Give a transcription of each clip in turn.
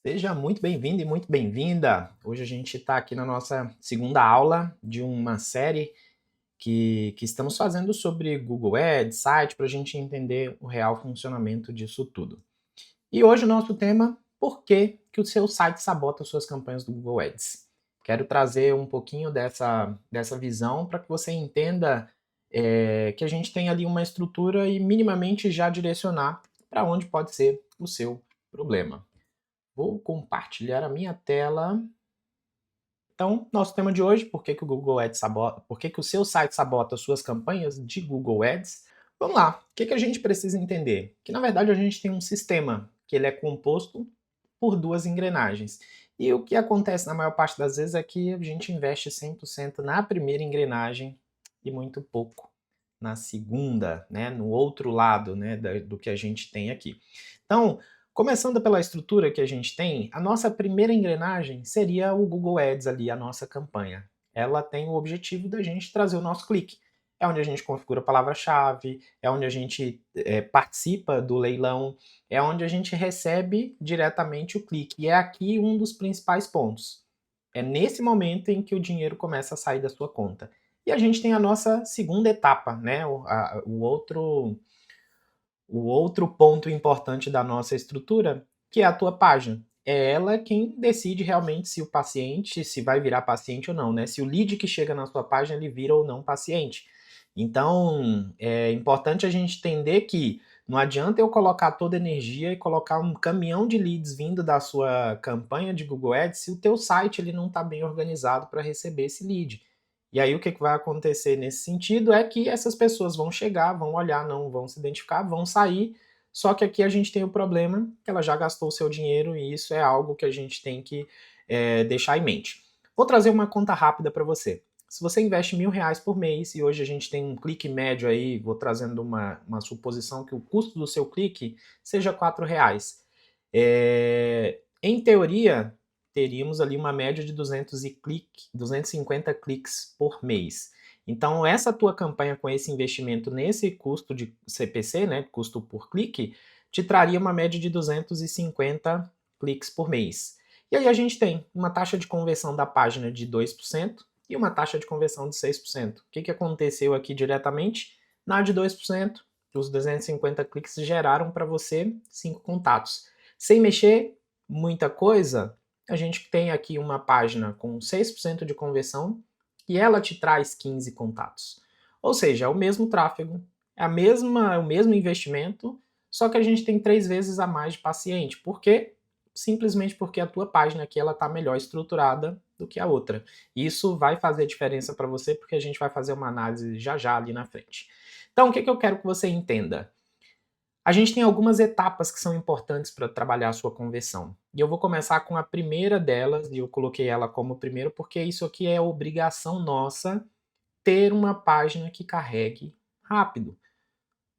Seja muito bem-vindo e muito bem-vinda. Hoje a gente está aqui na nossa segunda aula de uma série que estamos fazendo sobre Google Ads, site, para a gente entender o real funcionamento disso tudo. E hoje o nosso tema, por que o seu site sabota suas campanhas do Google Ads? Quero trazer um pouquinho dessa visão para que você entenda que a gente tem ali uma estrutura e minimamente já direcionar para onde pode ser o seu problema. Vou compartilhar a minha tela. Então, nosso tema de hoje, por que o seu site sabota suas campanhas de Google Ads? Vamos lá, o que a gente precisa entender? Que na verdade a gente tem um sistema, que ele é composto por duas engrenagens. E o que acontece na maior parte das vezes é que a gente investe 100% na primeira engrenagem e muito pouco na segunda, né, no outro lado, né, do que a gente tem aqui. Então, começando pela estrutura que a gente tem, a nossa primeira engrenagem seria o Google Ads ali, a nossa campanha. Ela tem o objetivo da gente trazer o nosso clique. É onde a gente configura a palavra-chave, é onde a gente participa do leilão, é onde a gente recebe diretamente o clique. E é aqui um dos principais pontos. É nesse momento em que o dinheiro começa a sair da sua conta. E a gente tem a nossa segunda etapa, né? O outro ponto importante da nossa estrutura, que é a tua página. É ela quem decide realmente se o paciente, se vai virar paciente ou não, né? Se o lead que chega na sua página ele vira ou não paciente. Então, é importante a gente entender que não adianta eu colocar toda a energia e colocar um caminhão de leads vindo da sua campanha de Google Ads se o teu site ele não está bem organizado para receber esse lead. E aí o que vai acontecer nesse sentido é que essas pessoas vão chegar, vão olhar, não vão se identificar, vão sair, só que aqui a gente tem o problema que ela já gastou o seu dinheiro e isso é algo que a gente tem que deixar em mente. Vou trazer uma conta rápida para você. Se você investe R$ 1.000 por mês e hoje a gente tem um clique médio aí, vou trazendo uma suposição que o custo do seu clique seja R$ 4. Em teoria, teríamos ali uma média de 250 cliques por mês. Então, essa tua campanha com esse investimento nesse custo de CPC, né, custo por clique, te traria uma média de 250 cliques por mês. E aí a gente tem uma taxa de conversão da página de 2% e uma taxa de conversão de 6%. O que aconteceu aqui diretamente? Na de 2%, os 250 cliques geraram para você 5 contatos. Sem mexer muita coisa, a gente tem aqui uma página com 6% de conversão e ela te traz 15 contatos. Ou seja, é o mesmo tráfego, é o mesmo investimento, só que a gente tem 3 vezes a mais de paciente. Por quê? Simplesmente porque a tua página aqui ela está melhor estruturada do que a outra. Isso vai fazer diferença para você porque a gente vai fazer uma análise já já ali na frente. Então, o que eu quero que você entenda? A gente tem algumas etapas que são importantes para trabalhar a sua conversão. E eu vou começar com a primeira delas, e eu coloquei ela como primeiro porque isso aqui é obrigação nossa ter uma página que carregue rápido.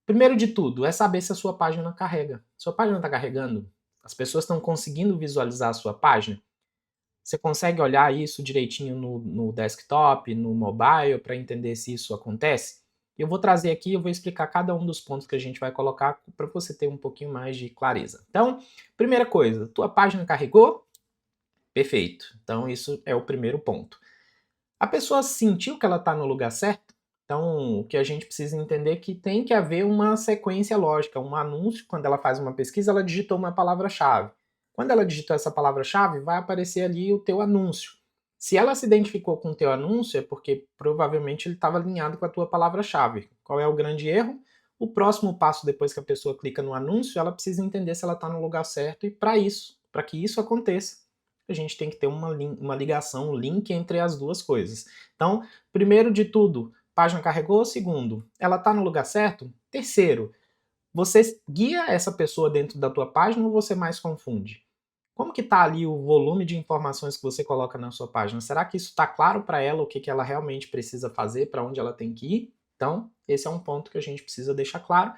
Primeiro de tudo, é saber se a sua página carrega. Sua página está carregando? As pessoas estão conseguindo visualizar a sua página? Você consegue olhar isso direitinho no desktop, no mobile, para entender se isso acontece? Eu vou trazer aqui, eu vou explicar cada um dos pontos que a gente vai colocar para você ter um pouquinho mais de clareza. Então, primeira coisa, tua página carregou? Perfeito. Então, isso é o primeiro ponto. A pessoa sentiu que ela está no lugar certo? Então, o que a gente precisa entender é que tem que haver uma sequência lógica. Um anúncio, quando ela faz uma pesquisa, ela digitou uma palavra-chave. Quando ela digitou essa palavra-chave, vai aparecer ali o teu anúncio. Se ela se identificou com o teu anúncio, é porque provavelmente ele estava alinhado com a tua palavra-chave. Qual é o grande erro? O próximo passo, depois que a pessoa clica no anúncio, ela precisa entender se ela está no lugar certo. E para que isso aconteça, a gente tem que ter uma ligação, um link entre as duas coisas. Então, primeiro de tudo, página carregou. Segundo, ela está no lugar certo. Terceiro, você guia essa pessoa dentro da tua página ou você mais confunde? Como que está ali o volume de informações que você coloca na sua página? Será que isso está claro para ela o que ela realmente precisa fazer, para onde ela tem que ir? Então, esse é um ponto que a gente precisa deixar claro.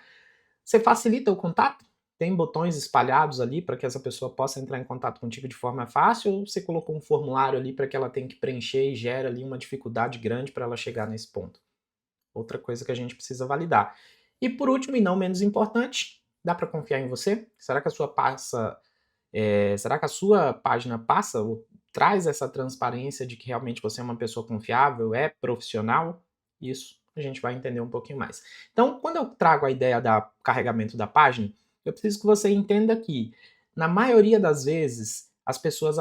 Você facilita o contato? Tem botões espalhados ali para que essa pessoa possa entrar em contato contigo de forma fácil ou você colocou um formulário ali para que ela tenha que preencher e gera ali uma dificuldade grande para ela chegar nesse ponto? Outra coisa que a gente precisa validar. E por último, e não menos importante, dá para confiar em você? Será que a sua Será que a sua página passa ou traz essa transparência de que realmente você é uma pessoa confiável, é profissional? Isso a gente vai entender um pouquinho mais. Então, quando eu trago a ideia do carregamento da página, eu preciso que você entenda que, na maioria das vezes, as pessoas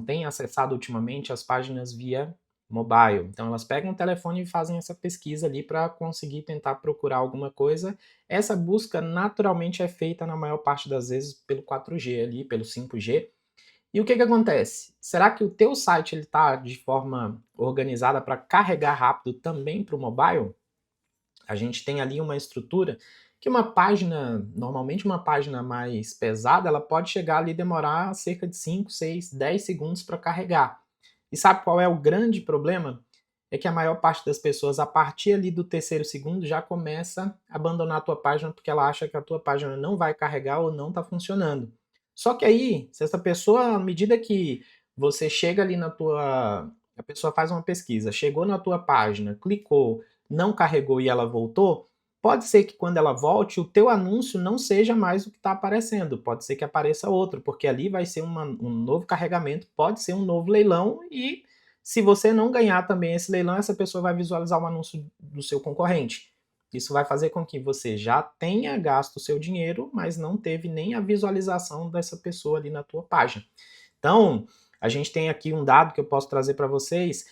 têm acessado ultimamente as páginas via mobile. Então, elas pegam o telefone e fazem essa pesquisa ali para conseguir tentar procurar alguma coisa. Essa busca naturalmente é feita na maior parte das vezes pelo 4G ali, pelo 5G. E o que acontece? Será que o teu site está de forma organizada para carregar rápido também para o mobile? A gente tem ali uma estrutura que normalmente uma página mais pesada, ela pode chegar ali e demorar cerca de 5, 6, 10 segundos para carregar. E sabe qual é o grande problema? É que a maior parte das pessoas, a partir ali do terceiro segundo, já começa a abandonar a tua página porque ela acha que a tua página não vai carregar ou não está funcionando. Só que aí, se essa pessoa, à medida que você chega ali a pessoa faz uma pesquisa, chegou na tua página, clicou, não carregou e ela voltou, pode ser que quando ela volte, o teu anúncio não seja mais o que está aparecendo, pode ser que apareça outro, porque ali vai ser um novo carregamento, pode ser um novo leilão e se você não ganhar também esse leilão, essa pessoa vai visualizar o anúncio do seu concorrente. Isso vai fazer com que você já tenha gasto o seu dinheiro, mas não teve nem a visualização dessa pessoa ali na tua página. Então, a gente tem aqui um dado que eu posso trazer para vocês.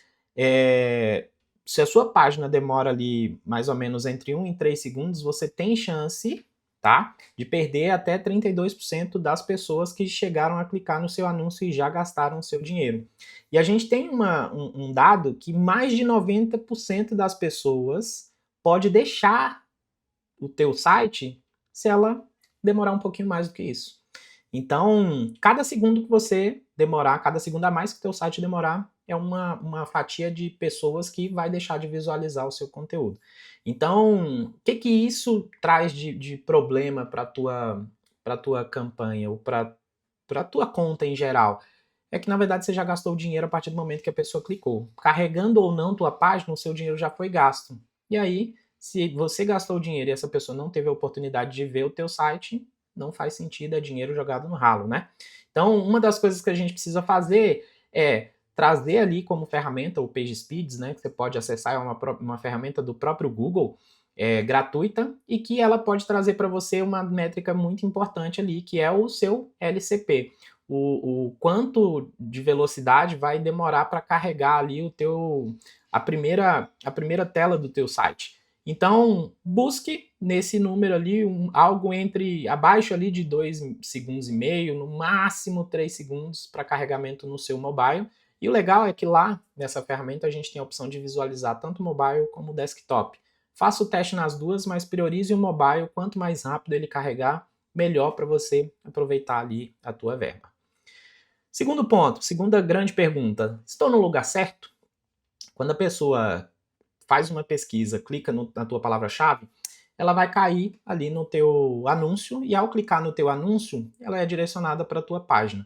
Se a sua página demora ali mais ou menos entre 1 e 3 segundos, você tem chance, tá, de perder até 32% das pessoas que chegaram a clicar no seu anúncio e já gastaram o seu dinheiro. E a gente tem um dado que mais de 90% das pessoas pode deixar o teu site se ela demorar um pouquinho mais do que isso. Então, cada segundo que você demorar, cada segundo a mais que o teu site demorar, é uma fatia de pessoas que vai deixar de visualizar o seu conteúdo. Então, o que isso traz de problema para a tua campanha ou para a tua conta em geral? É que, na verdade, você já gastou o dinheiro a partir do momento que a pessoa clicou. Carregando ou não tua página, o seu dinheiro já foi gasto. E aí, se você gastou o dinheiro e essa pessoa não teve a oportunidade de ver o teu site, não faz sentido, é dinheiro jogado no ralo, né? Então, uma das coisas que a gente precisa fazer é trazer ali como ferramenta o PageSpeed, né, que você pode acessar, é uma ferramenta do próprio Google, gratuita, e que ela pode trazer para você uma métrica muito importante ali, que é o seu LCP. O quanto de velocidade vai demorar para carregar ali a primeira tela do teu site. Então, busque nesse número ali algo abaixo ali de 2 segundos e meio, no máximo 3 segundos para carregamento no seu mobile. E o legal é que lá, nessa ferramenta, a gente tem a opção de visualizar tanto mobile como desktop. Faça o teste nas duas, mas priorize o mobile. Quanto mais rápido ele carregar, melhor para você aproveitar ali a tua verba. Segundo ponto, segunda grande pergunta. Estou no lugar certo? Quando a pessoa faz uma pesquisa, clica na tua palavra-chave, ela vai cair ali no teu anúncio e ao clicar no teu anúncio, ela é direcionada para a tua página.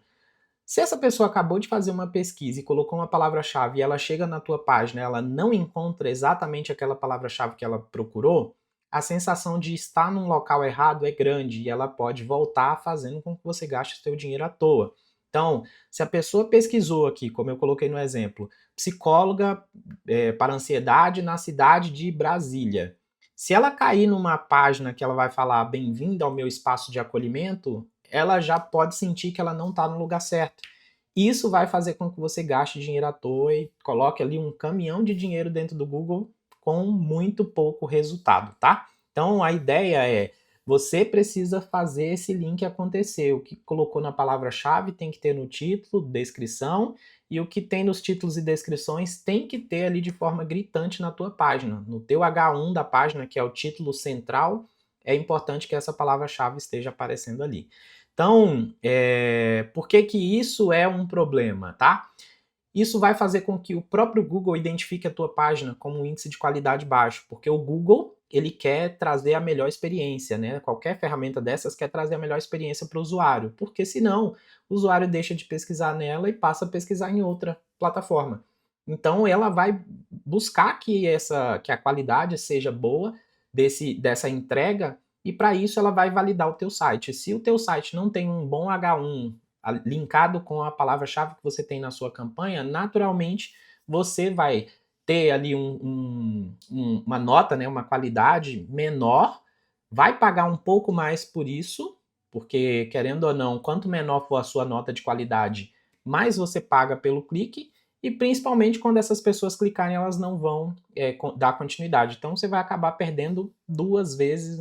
Se essa pessoa acabou de fazer uma pesquisa e colocou uma palavra-chave e ela chega na tua página, ela não encontra exatamente aquela palavra-chave que ela procurou, a sensação de estar num local errado é grande e ela pode voltar fazendo com que você gaste o seu dinheiro à toa. Então, se a pessoa pesquisou aqui, como eu coloquei no exemplo, psicóloga para ansiedade na cidade de Brasília. Se ela cair numa página que ela vai falar bem-vindo ao meu espaço de acolhimento, ela já pode sentir que ela não está no lugar certo. Isso vai fazer com que você gaste dinheiro à toa e coloque ali um caminhão de dinheiro dentro do Google com muito pouco resultado, tá? Então a ideia é, você precisa fazer esse link acontecer. O que colocou na palavra-chave tem que ter no título, descrição, e o que tem nos títulos e descrições tem que ter ali de forma gritante na tua página. No teu H1 da página, que é o título central, é importante que essa palavra-chave esteja aparecendo ali. Então, por que isso é um problema, tá? Isso vai fazer com que o próprio Google identifique a tua página como um índice de qualidade baixo, porque o Google, ele quer trazer a melhor experiência, né? Qualquer ferramenta dessas quer trazer a melhor experiência para o usuário, porque senão o usuário deixa de pesquisar nela e passa a pesquisar em outra plataforma. Então ela vai buscar que a qualidade seja boa dessa entrega, e para isso ela vai validar o teu site. Se o teu site não tem um bom H1 linkado com a palavra-chave que você tem na sua campanha, naturalmente você vai ter ali uma nota, né, uma qualidade menor, vai pagar um pouco mais por isso, porque, querendo ou não, quanto menor for a sua nota de qualidade, mais você paga pelo clique, e principalmente quando essas pessoas clicarem, elas não vão dar continuidade. Então você vai acabar perdendo 2 vezes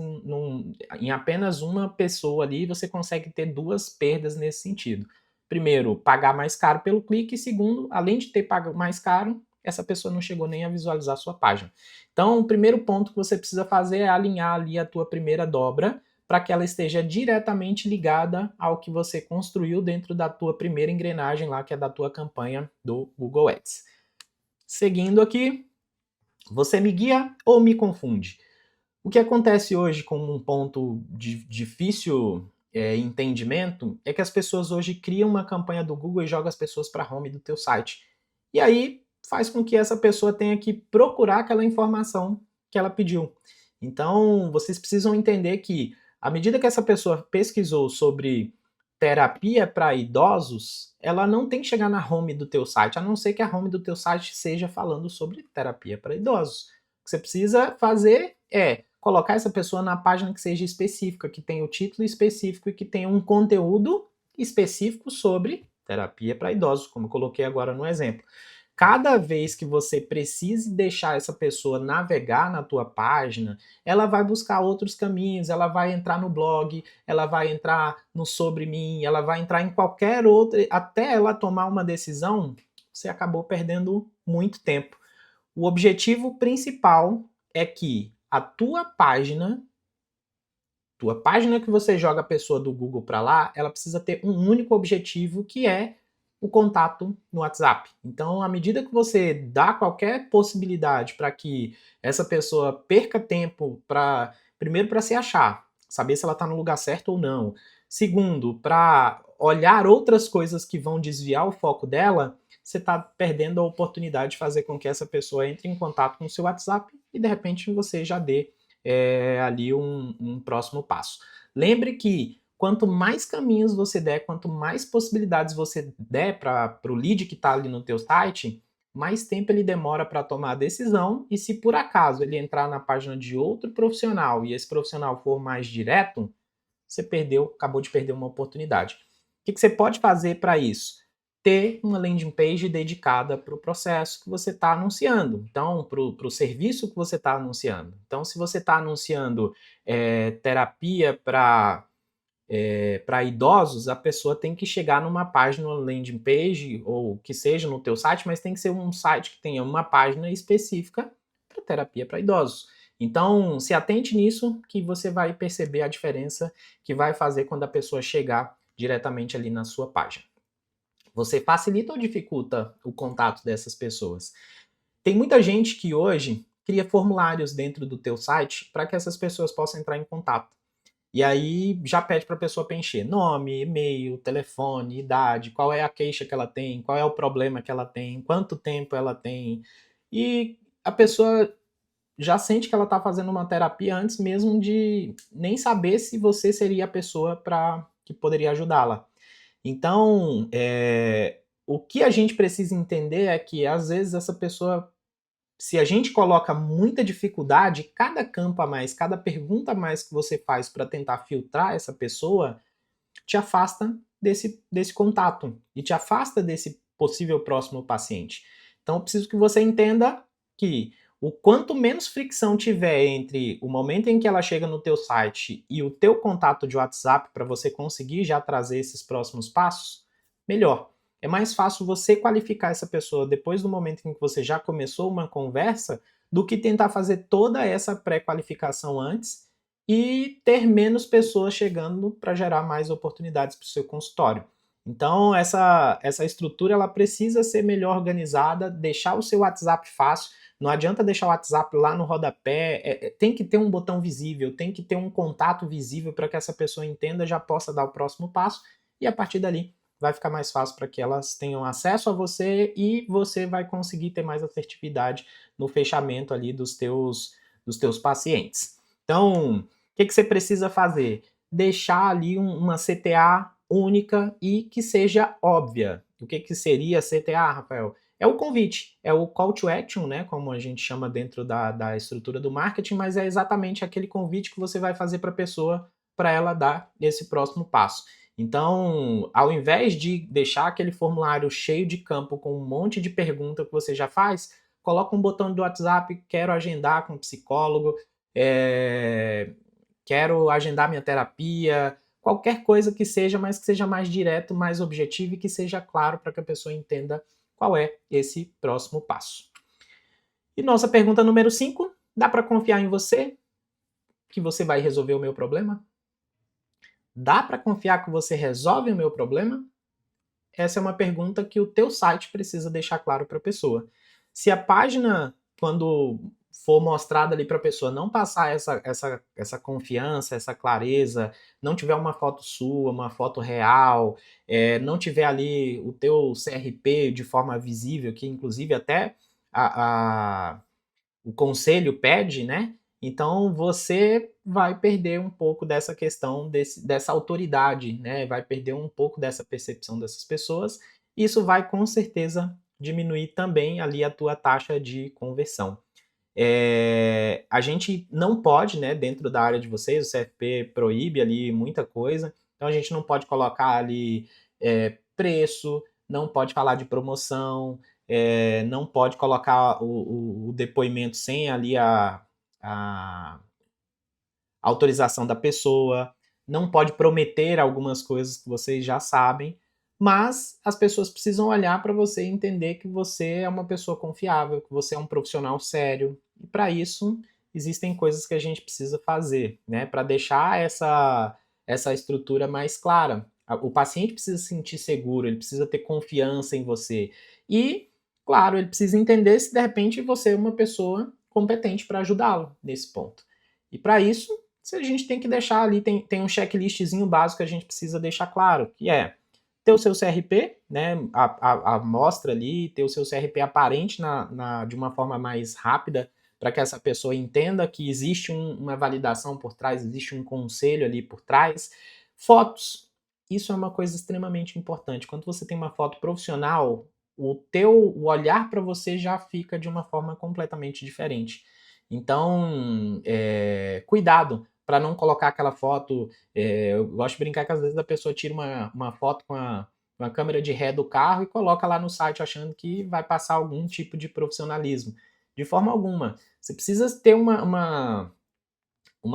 em apenas uma pessoa ali, você consegue ter 2 perdas nesse sentido. Primeiro, pagar mais caro pelo clique, e segundo, além de ter pago mais caro, essa pessoa não chegou nem a visualizar a sua página. Então, o primeiro ponto que você precisa fazer é alinhar ali a tua primeira dobra, para que ela esteja diretamente ligada ao que você construiu dentro da tua primeira engrenagem lá, que é da tua campanha do Google Ads. Seguindo aqui, você me guia ou me confunde? O que acontece hoje como um ponto de difícil entendimento é que as pessoas hoje criam uma campanha do Google e jogam as pessoas para a home do teu site. E aí faz com que essa pessoa tenha que procurar aquela informação que ela pediu. Então, vocês precisam entender que, à medida que essa pessoa pesquisou sobre terapia para idosos, ela não tem que chegar na home do teu site, a não ser que a home do teu site seja falando sobre terapia para idosos. O que você precisa fazer é colocar essa pessoa na página que seja específica, que tenha o título específico e que tenha um conteúdo específico sobre terapia para idosos, como eu coloquei agora no exemplo. Cada vez que você precise deixar essa pessoa navegar na tua página, ela vai buscar outros caminhos, ela vai entrar no blog, ela vai entrar no Sobre Mim, ela vai entrar em qualquer outra, até ela tomar uma decisão, você acabou perdendo muito tempo. O objetivo principal é que a tua página que você joga a pessoa do Google para lá, ela precisa ter um único objetivo, que é o contato no WhatsApp. Então, à medida que você dá qualquer possibilidade para que essa pessoa perca tempo primeiro para se achar, saber se ela está no lugar certo ou não. Segundo, para olhar outras coisas que vão desviar o foco dela, você está perdendo a oportunidade de fazer com que essa pessoa entre em contato com o seu WhatsApp e de repente você já dê ali um próximo passo. Lembre que quanto mais caminhos você der, quanto mais possibilidades você der para o lead que está ali no teu site, mais tempo ele demora para tomar a decisão, e se por acaso ele entrar na página de outro profissional e esse profissional for mais direto, você acabou de perder uma oportunidade. O que você pode fazer para isso? Ter uma landing page dedicada para o processo que você está anunciando, então, para o serviço que você está anunciando. Então, se você está anunciando terapia para idosos, a pessoa tem que chegar numa página, uma landing page, ou que seja no teu site, mas tem que ser um site que tenha uma página específica para terapia para idosos. Então, se atente nisso, que você vai perceber a diferença que vai fazer quando a pessoa chegar diretamente ali na sua página. Você facilita ou dificulta o contato dessas pessoas? Tem muita gente que hoje cria formulários dentro do teu site para que essas pessoas possam entrar em contato. E aí já pede para a pessoa preencher nome, e-mail, telefone, idade, qual é a queixa que ela tem, qual é o problema que ela tem, quanto tempo ela tem. E a pessoa já sente que ela está fazendo uma terapia antes mesmo de nem saber se você seria a pessoa que poderia ajudá-la. Então, o que a gente precisa entender é que às vezes essa pessoa, se a gente coloca muita dificuldade, cada campo a mais, cada pergunta a mais que você faz para tentar filtrar essa pessoa, te afasta desse contato e te afasta desse possível próximo paciente. Então, eu preciso que você entenda que o quanto menos fricção tiver entre o momento em que ela chega no teu site e o teu contato de WhatsApp para você conseguir já trazer esses próximos passos, melhor. É mais fácil você qualificar essa pessoa depois do momento em que você já começou uma conversa do que tentar fazer toda essa pré-qualificação antes e ter menos pessoas chegando para gerar mais oportunidades para o seu consultório. Então, essa estrutura ela precisa ser melhor organizada, deixar o seu WhatsApp fácil. Não adianta deixar o WhatsApp lá no rodapé, tem que ter um botão visível, tem que ter um contato visível para que essa pessoa entenda, já possa dar o próximo passo, e a partir dali vai ficar mais fácil para que elas tenham acesso a você e você vai conseguir ter mais assertividade no fechamento ali dos teus pacientes. Então, o que você precisa fazer? Deixar ali uma CTA única e que seja óbvia. O que seria CTA, Rafael? É o convite, é o call to action, né, como a gente chama dentro da estrutura do marketing, mas é exatamente aquele convite que você vai fazer para a pessoa para ela dar esse próximo passo. Então, ao invés de deixar aquele formulário cheio de campo com um monte de pergunta que você já faz, coloca um botão do WhatsApp, quero agendar com um psicólogo, quero agendar minha terapia, qualquer coisa que seja, mas que seja mais direto, mais objetivo e que seja claro para que a pessoa entenda qual é esse próximo passo. E nossa pergunta número 5, dá para confiar em você que você vai resolver o meu problema? Dá para confiar que você resolve o meu problema? Essa é uma pergunta que o teu site precisa deixar claro para a pessoa. Se a página, quando for mostrada ali para a pessoa, não passar essa confiança, essa clareza, não tiver uma foto sua, uma foto real, não tiver ali o teu CRP de forma visível, que inclusive até o conselho pede, né? Então você vai perder um pouco dessa questão dessa autoridade, né? Vai perder um pouco dessa percepção dessas pessoas. Isso vai com certeza diminuir também ali a tua taxa de conversão. A gente não pode, né, dentro da área de vocês, o CFP proíbe ali muita coisa, então a gente não pode colocar ali preço, não pode falar de promoção, não pode colocar o depoimento sem ali a autorização da pessoa, não pode prometer algumas coisas que vocês já sabem, mas as pessoas precisam olhar para você e entender que você é uma pessoa confiável, que você é um profissional sério. E para isso, existem coisas que a gente precisa fazer, né? Para deixar essa estrutura mais clara. O paciente precisa se sentir seguro, ele precisa ter confiança em você. E, claro, ele precisa entender se de repente você é uma pessoa competente para ajudá-lo nesse ponto. E para isso, a gente tem que deixar ali, tem um checklistzinho básico que a gente precisa deixar claro, que é ter o seu CRP, né, a amostra ali, ter o seu CRP aparente de uma forma mais rápida, para que essa pessoa entenda que existe uma validação por trás, existe um conselho ali por trás. Fotos, isso é uma coisa extremamente importante. Quando você tem uma foto profissional, o olhar para você já fica de uma forma completamente diferente. Então, cuidado para não colocar aquela foto. Eu gosto de brincar que às vezes a pessoa tira uma foto com uma câmera de ré do carro e coloca lá no site achando que vai passar algum tipo de profissionalismo. De forma alguma. Você precisa ter uma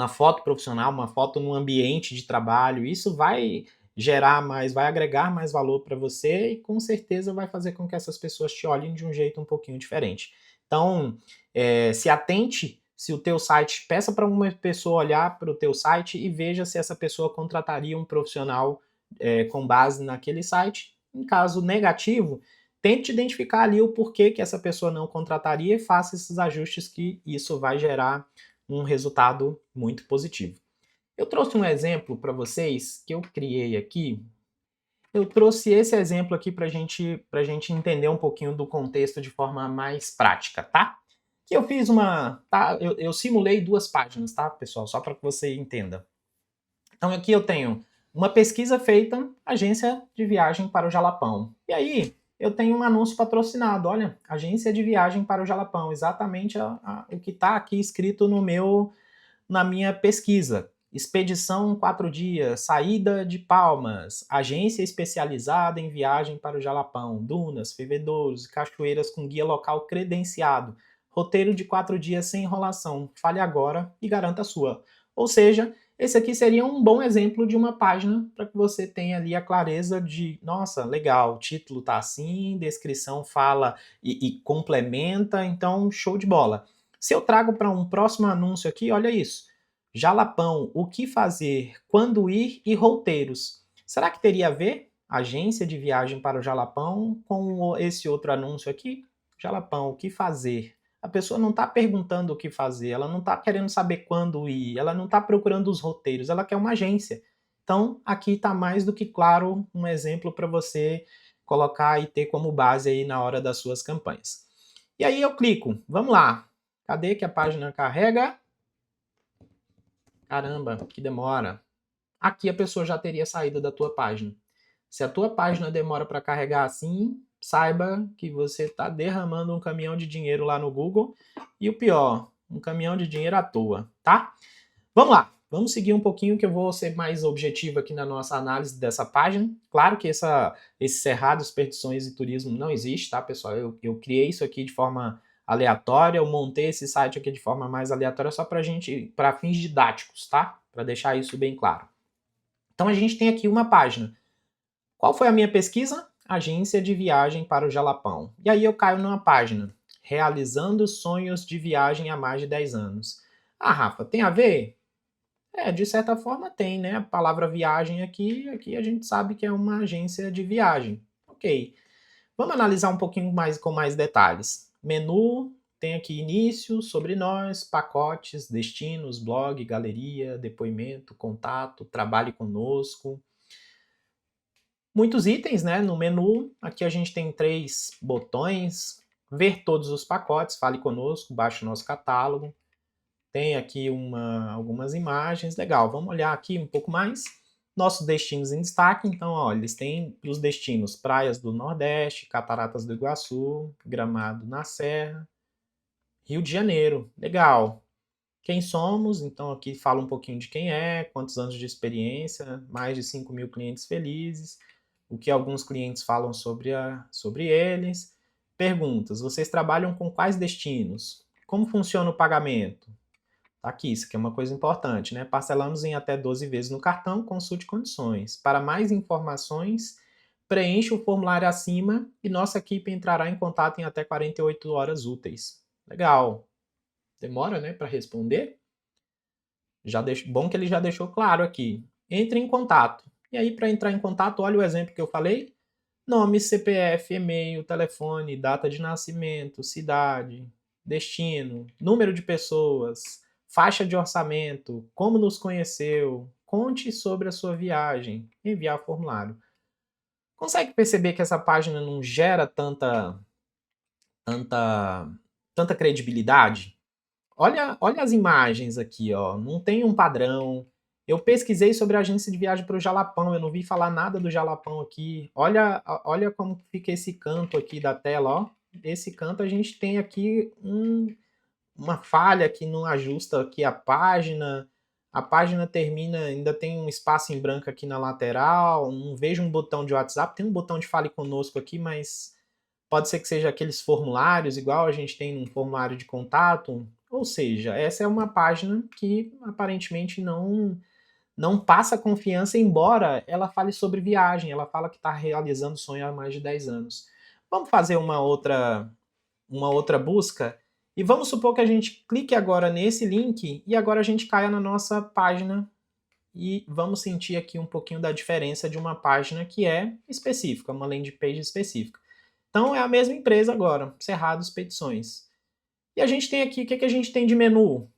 foto profissional, uma foto no ambiente de trabalho. Isso vai gerar mais, vai agregar mais valor para você e com certeza vai fazer com que essas pessoas te olhem de um jeito um pouquinho diferente. Então, se atente se o teu site, peça para uma pessoa olhar para o teu site e veja se essa pessoa contrataria um profissional com base naquele site. Em caso negativo, tente identificar ali o porquê que essa pessoa não contrataria e faça esses ajustes que isso vai gerar um resultado muito positivo. Eu trouxe um exemplo para vocês que eu criei aqui. Eu trouxe esse exemplo aqui para gente entender um pouquinho do contexto de forma mais prática, tá? Que eu fiz eu simulei 2 páginas, tá, pessoal? Só para que você entenda. Então aqui eu tenho uma pesquisa feita, agência de viagem para o Jalapão. E aí eu tenho um anúncio patrocinado, olha, agência de viagem para o Jalapão, exatamente o que está aqui escrito na minha pesquisa. Expedição 4 dias, saída de Palmas, agência especializada em viagem para o Jalapão, dunas, fervedouros, cachoeiras com guia local credenciado, roteiro de 4 dias sem enrolação, fale agora e garanta a sua. Ou seja, esse aqui seria um bom exemplo de uma página para que você tenha ali a clareza de, nossa, legal, o título tá assim, descrição fala e complementa, então show de bola. Se eu trago para um próximo anúncio aqui, olha isso. Jalapão, o que fazer, quando ir e roteiros. Será que teria a ver agência de viagem para o Jalapão com esse outro anúncio aqui? Jalapão, o que fazer? A pessoa não está perguntando o que fazer, ela não está querendo saber quando ir, ela não está procurando os roteiros, ela quer uma agência. Então, aqui está mais do que claro um exemplo para você colocar e ter como base aí na hora das suas campanhas. E aí eu clico, vamos lá. Cadê que a página carrega? Caramba, que demora. Aqui a pessoa já teria saído da tua página. Se a tua página demora para carregar assim, saiba que você está derramando um caminhão de dinheiro lá no Google e o pior, um caminhão de dinheiro à toa, tá? Vamos lá, vamos seguir um pouquinho que eu vou ser mais objetivo aqui na nossa análise dessa página. Claro que esse Cerrado, Expedições e Turismo não existe, tá, pessoal? Eu criei isso aqui de forma aleatória, eu montei esse site aqui de forma mais aleatória só para fins didáticos, tá? Para deixar isso bem claro. Então a gente tem aqui uma página. Qual foi a minha pesquisa? Agência de viagem para o Jalapão. E aí eu caio numa página, realizando sonhos de viagem há mais de 10 anos. Ah, Rafa, tem a ver? De certa forma tem, né? A palavra viagem aqui a gente sabe que é uma agência de viagem. Ok. Vamos analisar um pouquinho mais com mais detalhes. Menu, tem aqui início, sobre nós, pacotes, destinos, blog, galeria, depoimento, contato, trabalhe conosco. Muitos itens, né? No menu, aqui a gente tem 3 botões, ver todos os pacotes, fale conosco, baixe o nosso catálogo. Tem aqui algumas imagens, legal, vamos olhar aqui um pouco mais. Nossos destinos em destaque, então, ó, eles têm os destinos Praias do Nordeste, Cataratas do Iguaçu, Gramado na Serra, Rio de Janeiro, legal. Quem somos, então aqui fala um pouquinho de quem é, quantos anos de experiência, mais de 5 mil clientes felizes, o que alguns clientes falam sobre eles. Perguntas, vocês trabalham com quais destinos? Como funciona o pagamento? Tá aqui, isso aqui é uma coisa importante, né? Parcelamos em até 12 vezes no cartão, consulte condições. Para mais informações, preencha o formulário acima e nossa equipe entrará em contato em até 48 horas úteis. Legal. Demora, né, para responder? Bom que ele já deixou claro aqui. Entre em contato. E aí, para entrar em contato, olha o exemplo que eu falei. Nome, CPF, e-mail, telefone, data de nascimento, cidade, destino, número de pessoas, faixa de orçamento, como nos conheceu, conte sobre a sua viagem, enviar formulário. Consegue perceber que essa página não gera tanta, tanta credibilidade? Olha as imagens aqui, ó. Não tem um padrão. Eu pesquisei sobre a agência de viagem para o Jalapão, eu não vi falar nada do Jalapão aqui. Olha como fica esse canto aqui da tela, ó. Esse canto a gente tem aqui uma falha que não ajusta aqui a página. A página termina, ainda tem um espaço em branco aqui na lateral. Não vejo um botão de WhatsApp. Tem um botão de Fale Conosco aqui, mas pode ser que seja aqueles formulários, igual a gente tem um formulário de contato. Ou seja, essa é uma página que aparentemente não passa confiança, embora ela fale sobre viagem, ela fala que está realizando sonho há mais de 10 anos. Vamos fazer uma outra busca? E vamos supor que a gente clique agora nesse link e agora a gente caia na nossa página e vamos sentir aqui um pouquinho da diferença de uma página que é específica, uma landing page específica. Então é a mesma empresa agora, Cerrado Expedições. E a gente tem aqui, o que a gente tem de menu?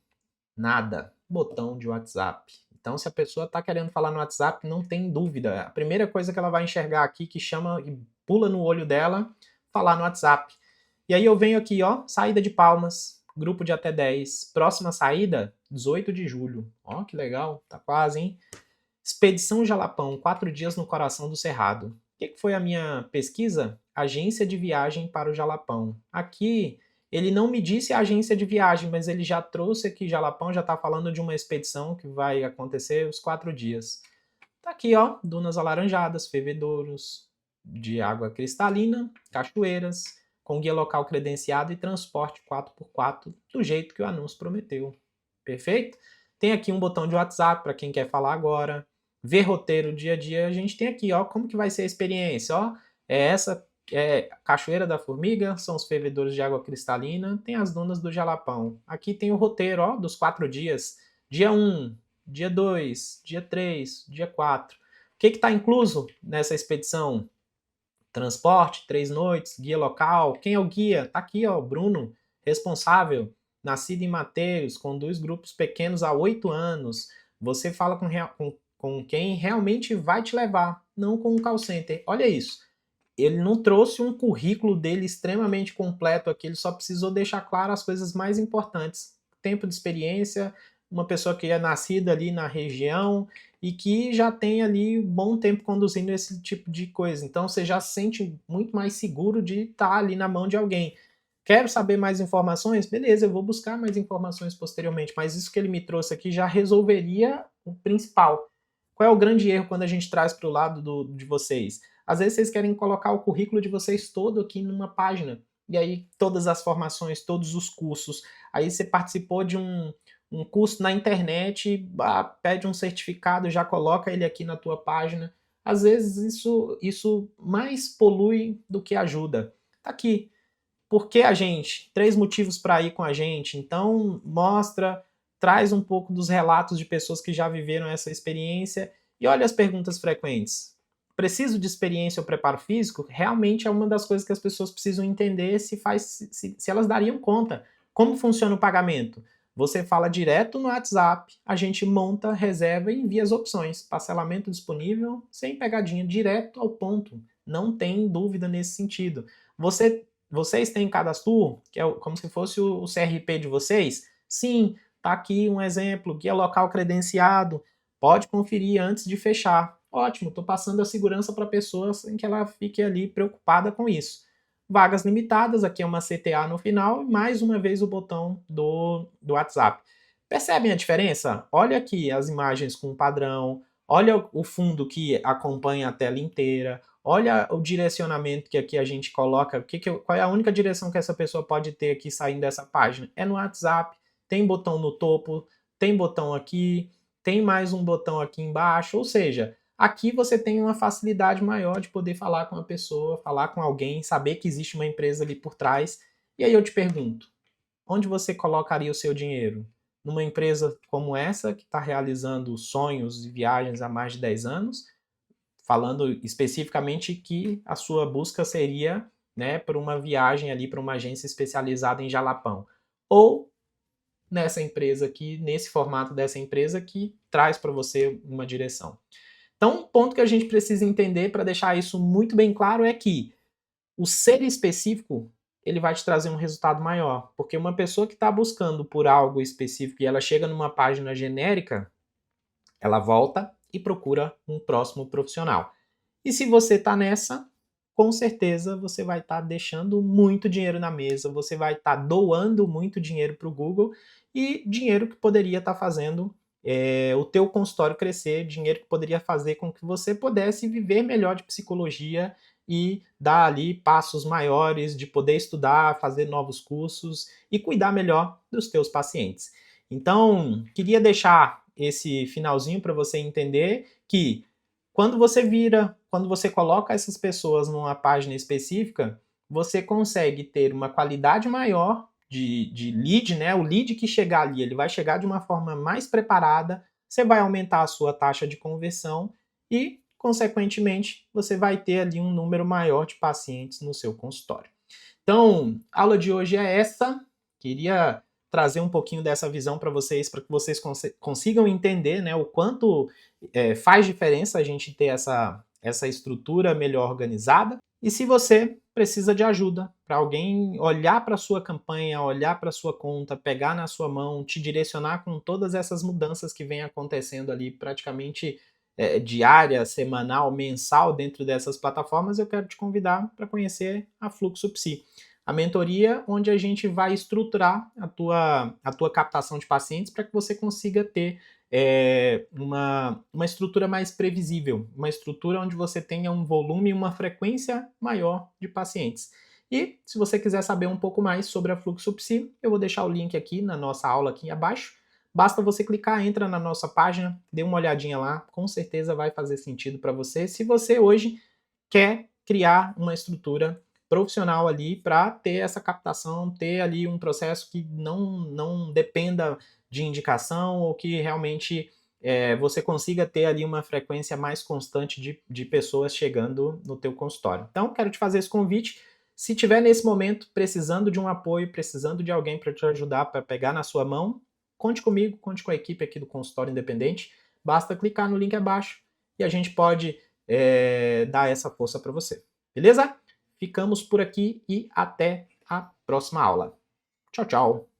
Nada. Botão de WhatsApp. Então, se a pessoa está querendo falar no WhatsApp, não tem dúvida. A primeira coisa que ela vai enxergar aqui, que chama e pula no olho dela, falar no WhatsApp. E aí eu venho aqui, ó, saída de Palmas, grupo de até 10. Próxima saída, 18 de julho. Ó, que legal, tá quase, hein? Expedição Jalapão, 4 dias no coração do Cerrado. O que foi a minha pesquisa? Agência de viagem para o Jalapão. Aqui ele não me disse a agência de viagem, mas ele já trouxe aqui Jalapão, já está falando de uma expedição que vai acontecer os 4 dias. Tá aqui, ó, dunas alaranjadas, fervedouros, de água cristalina, cachoeiras, com guia local credenciado e transporte 4x4, do jeito que o anúncio prometeu. Perfeito? Tem aqui um botão de WhatsApp para quem quer falar agora. Ver roteiro dia a dia, a gente tem aqui, ó, como que vai ser a experiência, ó. Essa Cachoeira da Formiga, são os fervedouros de água cristalina, tem as dunas do Jalapão. Aqui tem o roteiro, ó, dos 4 dias. Dia 1, dia 2, dia 3, dia 4. O que está incluso nessa expedição? Transporte, 3 noites, guia local. Quem é o guia? Tá aqui, ó, Bruno, responsável, nascido em Mateus, conduz grupos pequenos há 8 anos. Você fala com quem realmente vai te levar, não com um call center. Olha isso. Ele não trouxe um currículo dele extremamente completo aqui, ele só precisou deixar claro as coisas mais importantes. Tempo de experiência, uma pessoa que é nascida ali na região e que já tem ali um bom tempo conduzindo esse tipo de coisa. Então você já se sente muito mais seguro de estar ali na mão de alguém. Quero saber mais informações? Beleza, eu vou buscar mais informações posteriormente, mas isso que ele me trouxe aqui já resolveria o principal. Qual é o grande erro quando a gente traz para o lado de vocês? Às vezes vocês querem colocar o currículo de vocês todo aqui numa página, e aí todas as formações, todos os cursos, aí você participou de um curso na internet, pede um certificado, já coloca ele aqui na tua página. Às vezes isso mais polui do que ajuda. Tá aqui. Por que a gente? 3 motivos para ir com a gente. Então, mostra, traz um pouco dos relatos de pessoas que já viveram essa experiência e olha as perguntas frequentes. Preciso de experiência ou preparo físico? Realmente é uma das coisas que as pessoas precisam entender se elas dariam conta. Como funciona o pagamento? Você fala direto no WhatsApp, a gente monta, reserva e envia as opções. Parcelamento disponível, sem pegadinha, direto ao ponto. Não tem dúvida nesse sentido. Vocês têm Cadastur, que é como se fosse o CRP de vocês? Sim, tá aqui um exemplo, guia local credenciado. Pode conferir antes de fechar. Ótimo, estou passando a segurança para a pessoa sem que ela fique ali preocupada com isso. Vagas limitadas, aqui é uma CTA no final e mais uma vez o botão do WhatsApp. Percebem a diferença? Olha aqui as imagens com padrão, olha o fundo que acompanha a tela inteira, olha o direcionamento que aqui a gente coloca, qual é a única direção que essa pessoa pode ter aqui saindo dessa página? É no WhatsApp, tem botão no topo, tem botão aqui, tem mais um botão aqui embaixo, ou seja, aqui você tem uma facilidade maior de poder falar com a pessoa, falar com alguém, saber que existe uma empresa ali por trás. E aí eu te pergunto, onde você colocaria o seu dinheiro? Numa empresa como essa, que está realizando sonhos e viagens há mais de 10 anos, falando especificamente que a sua busca seria, né, por uma viagem ali para uma agência especializada em Jalapão. Ou nessa empresa aqui, nesse formato dessa empresa que traz para você uma direção. Então, um ponto que a gente precisa entender para deixar isso muito bem claro é que o ser específico ele vai te trazer um resultado maior, porque uma pessoa que está buscando por algo específico e ela chega numa página genérica, ela volta e procura um próximo profissional. E se você está nessa, com certeza você vai estar deixando muito dinheiro na mesa, você vai estar doando muito dinheiro para o Google e dinheiro que poderia estar fazendo o teu consultório crescer, dinheiro que poderia fazer com que você pudesse viver melhor de psicologia e dar ali passos maiores de poder estudar, fazer novos cursos e cuidar melhor dos teus pacientes. Então, queria deixar esse finalzinho para você entender que quando você coloca essas pessoas numa página específica, você consegue ter uma qualidade maior de lead, né? O lead que chegar ali, ele vai chegar de uma forma mais preparada, você vai aumentar a sua taxa de conversão e, consequentemente, você vai ter ali um número maior de pacientes no seu consultório. Então, a aula de hoje é essa. Queria trazer um pouquinho dessa visão para que vocês consigam entender, né, o quanto faz diferença a gente ter essa estrutura melhor organizada. E se você precisa de ajuda para alguém olhar para a sua campanha, olhar para a sua conta, pegar na sua mão, te direcionar com todas essas mudanças que vem acontecendo ali praticamente diária, semanal, mensal dentro dessas plataformas, eu quero te convidar para conhecer a Fluxo Psi. A mentoria onde a gente vai estruturar a tua captação de pacientes para que você consiga ter uma estrutura mais previsível, uma estrutura onde você tenha um volume e uma frequência maior de pacientes. E se você quiser saber um pouco mais sobre a Fluxo Psi, eu vou deixar o link aqui na nossa aula aqui abaixo. Basta você clicar, entra na nossa página, dê uma olhadinha lá, com certeza vai fazer sentido para você. Se você hoje quer criar uma estrutura profissional ali para ter essa captação, ter ali um processo que não dependa de indicação ou que realmente você consiga ter ali uma frequência mais constante de pessoas chegando no teu consultório. Então, quero te fazer esse convite. Se tiver nesse momento precisando de um apoio, precisando de alguém para te ajudar, para pegar na sua mão, conte comigo, conte com a equipe aqui do Consultório Independente. Basta clicar no link abaixo e a gente pode dar essa força para você. Beleza? Ficamos por aqui e até a próxima aula. Tchau, tchau!